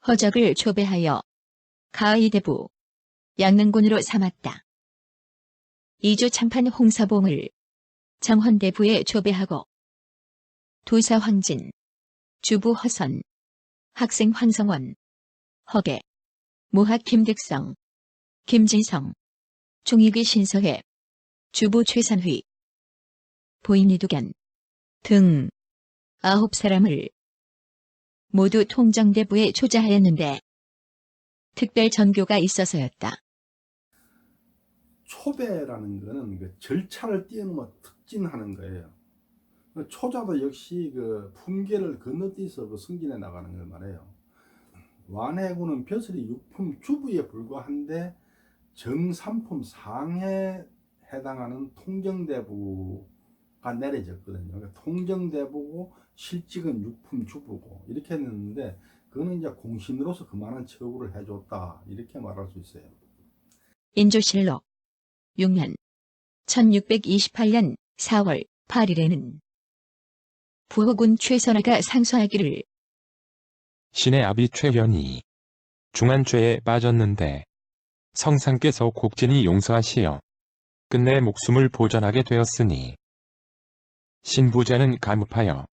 허적을 초배하여 가의대부, 양릉군으로 삼았다. 이주 참판 홍사봉을 정헌대부에 초배하고 도사 황진, 주부 허선, 학생 황성원, 허계, 모학 김득성, 김진성, 종익의 신서해, 주부 최산휘, 보인이두견 등 9사람을 모두 통정대부에 초자하였는데 특별 전교가 있어서였다. 초배라는 거는 그 절차를 뛰어넘어 특진하는 거예요. 초자도 역시 그 품계를 건너뛰어서 그 승진해 나가는 걸 말해요. 완해군은 벼슬이 6품 주부에 불과한데 정삼품 상해에 해당하는 통정대부가 내려졌거든요. 그러니까 통정대부고 실직은 6품 주부고 이렇게 했는데 그거는 이제 공신으로서 그만한 처우를 해줬다 이렇게 말할 수 있어요. 인조실록 6년 1628년 4월 8일에는 부호군 최선화가 상소하기를 신의 아비 최현이 중한죄에 빠졌는데 성상께서 곡진히 용서하시어 끝내 목숨을 보전하게 되었으니 신부자는 감up하여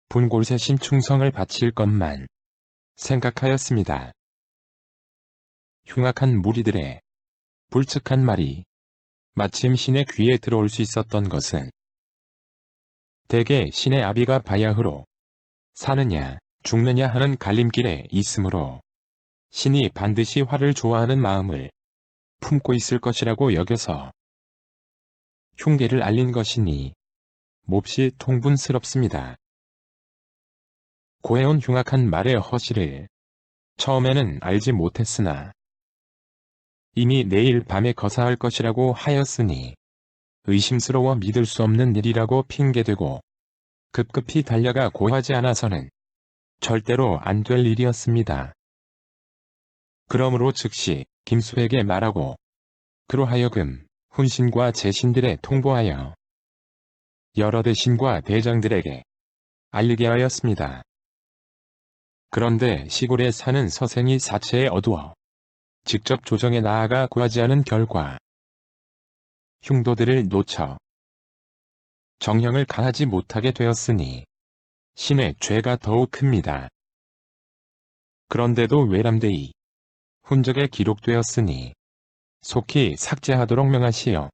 분골세신 충성을 바칠 것만 생각하였습니다. 흉악한 무리들의 불측한 말이 마침 신의 귀에 들어올 수 있었던 것은 대개 신의 아비가 바야흐로 사느냐 죽느냐 하는 갈림길에 있으므로 신이 반드시 화를 좋아하는 마음을 품고 있을 것이라고 여겨서 흉계를 알린 것이니 몹시 통분스럽습니다. 고해온 흉악한 말의 허실을 처음에는 알지 못했으나 이미 내일 밤에 거사할 것이라고 하였으니 의심스러워 믿을 수 없는 일이라고 핑계대고 급급히 달려가 고하지 않아서는 절대로 안 될 일이었습니다. 그러므로 즉시 김수에게 말하고 그로 하여금 훈신과 제신들에 통보하여 여러 대신과 대장들에게 알리게 하였습니다. 그런데 시골에 사는 서생이 사체에 어두워 직접 조정에 나아가 구하지 않은 결과 흉도들을 놓쳐 정형을 가하지 못하게 되었으니 신의 죄가 더욱 큽니다. 그런데도 외람되이 훈적에 기록되었으니 속히 삭제하도록 명하시어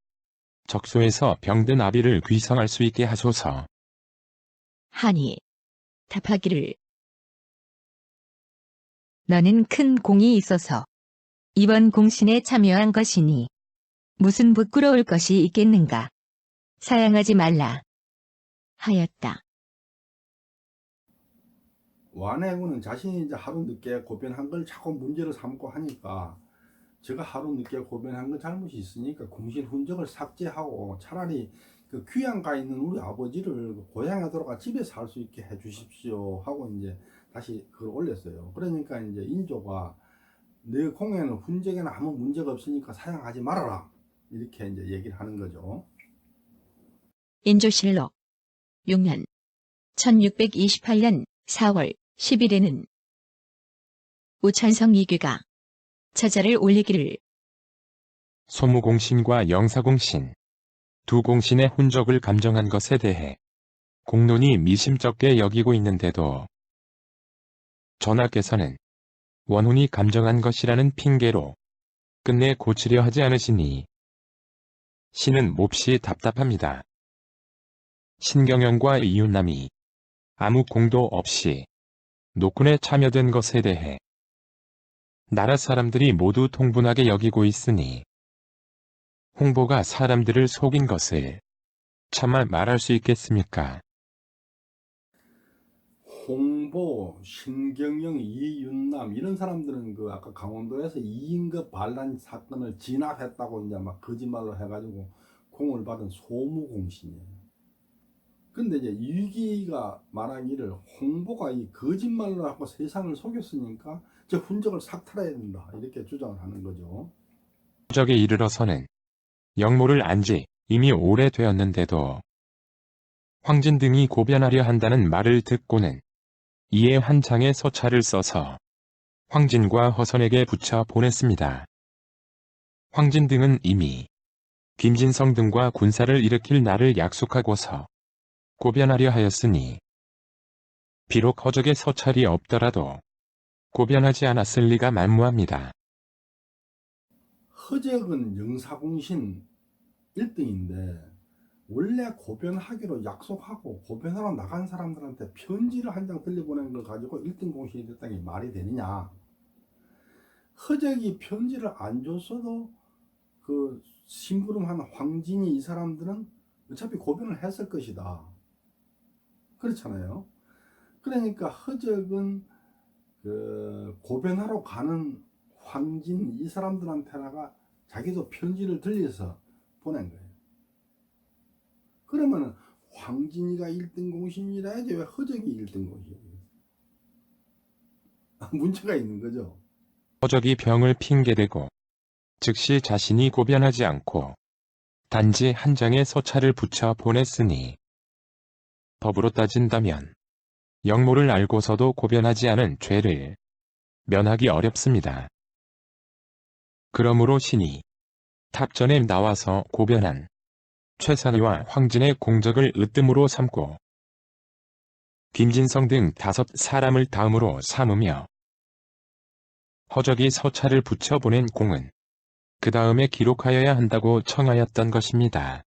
적소에서 병든 아비를 귀성할 수 있게 하소서. 하니 답하기를 너는 큰 공이 있어서 이번 공신에 참여한 것이니 무슨 부끄러울 것이 있겠는가. 사양하지 말라 하였다. 완해군은 자신이 이제 하루 늦게 고변한 걸 자꾸 문제를 삼고 하니까 제가 하루 늦게 고변한 건 잘못이 있으니까 공실 흔적을 삭제하고 차라리 그 귀양 가 있는 우리 아버지를 고향에 돌아가 집에 살 수 있게 해 주십시오 하고 이제 다시 그걸 올렸어요. 그러니까 이제 인조가 내 공에는 훈적에는 아무 문제가 없으니까 사양하지 말아라 이렇게 이제 얘기를 하는 거죠. 인조실록 6년 1628년 4월 10일에는 우천성 이규가 저자를 올리기를 소무공신과 영사공신 두 공신의 훈적을 감정한 것에 대해 공론이 미심쩍게 여기고 있는데도 전하께서는 원훈이 감정한 것이라는 핑계로 끝내 고치려 하지 않으시니 신은 몹시 답답합니다. 신경영과 이윤남이 아무 공도 없이 노군에 참여된 것에 대해 나라 사람들이 모두 통분하게 여기고 있으니 홍보가 사람들을 속인 것을 차마 말할 수 있겠습니까? 홍보, 신경영, 이윤남 이런 사람들은 그 아까 강원도에서 이임금 반란 사건을 진압했다고 이제 막 거짓말로 해가지고 공을 받은 소무공신이에요. 근데 이제 이기가 말하기를 홍보가 이 거짓말로 하고 세상을 속였으니까 저 훈적을 삭탈해야 된다 이렇게 주장을 하는 거죠. 적에 이르러서는 영모를 안지 이미 오래되었는데도 황진 등이 고변하려 한다는 말을 듣고는 이에 한 장의 서찰을 써서 황진과 허선에게 붙여 보냈습니다. 황진 등은 이미 김진성 등과 군사를 일으킬 날을 약속하고서 고변하려 하였으니 비록 허적의 서찰이 없더라도 고변하지 않았을 리가 만무합니다. 허적은 영사공신 1등인데 원래 고변하기로 약속하고 고변하러 나간 사람들한테 편지를 한 장 들려보낸 걸 가지고 1등 공신이 됐다는 게 말이 되느냐. 허적이 편지를 안 줬어도 그 심부름한 황진이 이 사람들은 어차피 고변을 했을 것이다. 그렇잖아요. 그러니까 허적은 그 고변하러 가는 황진 이 사람들한테다가 자기도 편지를 들려서 보낸 거예요. 그러면은 황진이가 1등 공신이라 해야지 왜 허적이 1등 공신이에요? 문제가 있는 거죠. 허적이 병을 핑계대고 즉시 자신이 고변하지 않고 단지 한 장의 서찰을 붙여 보냈으니 법으로 따진다면 영모를 알고서도 고변하지 않은 죄를 면하기 어렵습니다. 그러므로 신이 탑전에 나와서 고변한 최산의와 황진의 공적을 으뜸으로 삼고 김진성 등 5사람을 다음으로 삼으며 허적이 서찰을 붙여 보낸 공은 그 다음에 기록하여야 한다고 청하였던 것입니다.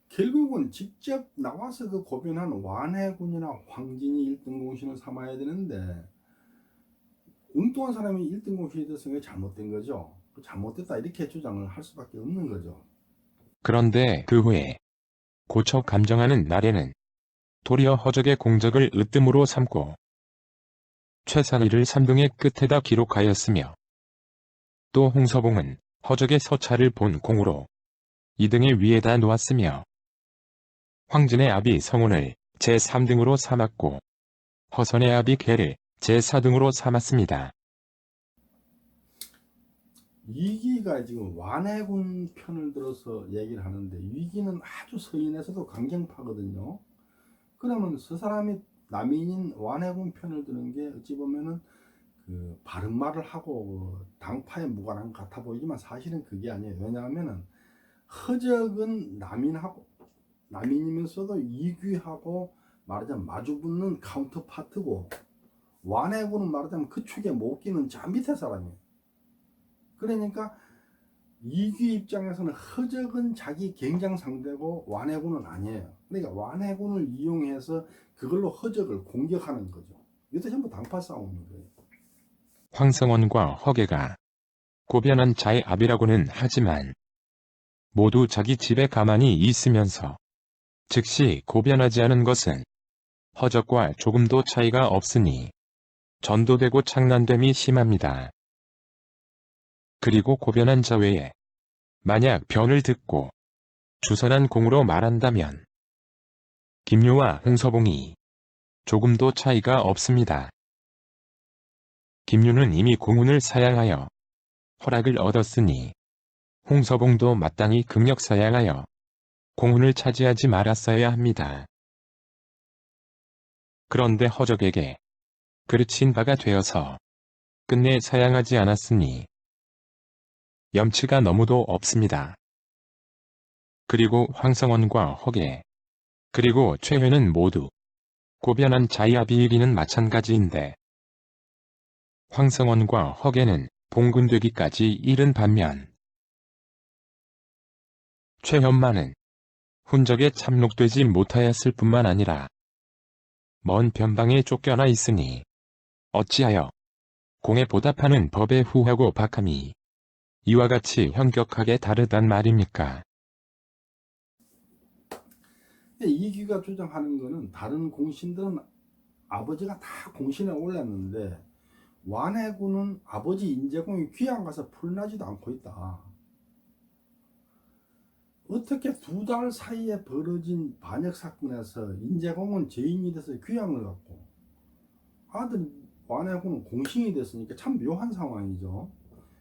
결국은 직접 나와서 그 고변한 완해군이나 황진이 1등 공신을 삼아야 되는데 엉뚱한 사람이 1등 공신이 됐으면 잘못된 거죠. 잘못됐다 이렇게 주장을 할 수밖에 없는 거죠. 그런데 그 후에 고쳐 감정하는 날에는 도리어 허적의 공적을 으뜸으로 삼고 최산의를 3등의 끝에다 기록하였으며 또 홍서봉은 허적의 서찰을 본 공으로 2등의 위에다 놓았으며 황진의 아비 성훈을 제3등으로 삼았고 허선의 아비 개를 제4등으로 삼았습니다. 위기가 지금 완해군 편을 들어서 얘기를 하는데 위기는 아주 서인에서도 강경파거든요. 그러면 저 사람이 남인인 완해군 편을 드는 게 어찌 보면은 그 바른 말을 하고 당파에 무관한 것 같아 보이지만 사실은 그게 아니에요. 왜냐하면은 허적은 남인이면서도 이귀하고 말하자면 마주붙는 카운터파트고 완해군은 말하자면 그 축에 못 끼는 저 밑에 사람이에요. 그러니까 이귀 입장에서는 허적은 자기 경쟁 상대고 완해군은 아니에요. 그러니까 완해군을 이용해서 그걸로 허적을 공격하는 거죠. 이것도 전부 당파 싸움인 거예요. 황성원과 허계가 고변한 자의 아비라고는 하지만 모두 자기 집에 가만히 있으면서 즉시 고변하지 않은 것은 허적과 조금도 차이가 없으니 전도되고 창난됨이 심합니다. 그리고 고변한 자 외에 만약 변을 듣고 주선한 공으로 말한다면 김유와 홍서봉이 조금도 차이가 없습니다. 김유는 이미 공훈을 사양하여 허락을 얻었으니 홍서봉도 마땅히 극력 사양하여 공훈을 차지하지 말았어야 합니다. 그런데 허적에게 그르친 바가 되어서 끝내 사양하지 않았으니 염치가 너무도 없습니다. 그리고 황성원과 허계 그리고 최회는 모두 고변한 자의 아비이기는 마찬가지인데 황성원과 허계는 봉군되기까지 이른 반면 최현만은 훈적에 참록되지 못하였을 뿐만 아니라 먼 변방에 쫓겨나 있으니 어찌하여 공에 보답하는 법에 후하고 박함이 이와 같이 현격하게 다르단 말입니까? 이귀가 주장하는 거는 다른 공신들은 아버지가 다 공신에 올랐는데 완해군은 아버지 인제공이 귀양 가서 풀나지도 않고 있다. 어떻게 2달 사이에 벌어진 반역 사건에서 인제공은 죄인이 돼서 귀양을 갖고 아들 완해군은 공신이 됐으니까 참 묘한 상황이죠.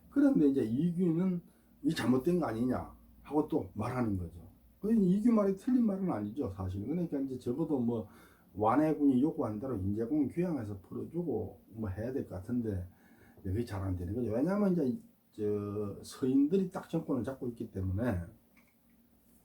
그런데 이제 이귀는 이 잘못된 거 아니냐 하고 또 말하는 거죠. 이귀 말이 틀린 말은 아니죠, 사실은. 그러니까 이제 적어도 뭐 완해군이 요구한 대로 인제군 귀양해서 풀어주고 뭐 해야 될 것 같은데 그게 잘 안 되는 거죠. 왜냐하면 이제 저 서인들이 딱 정권을 잡고 있기 때문에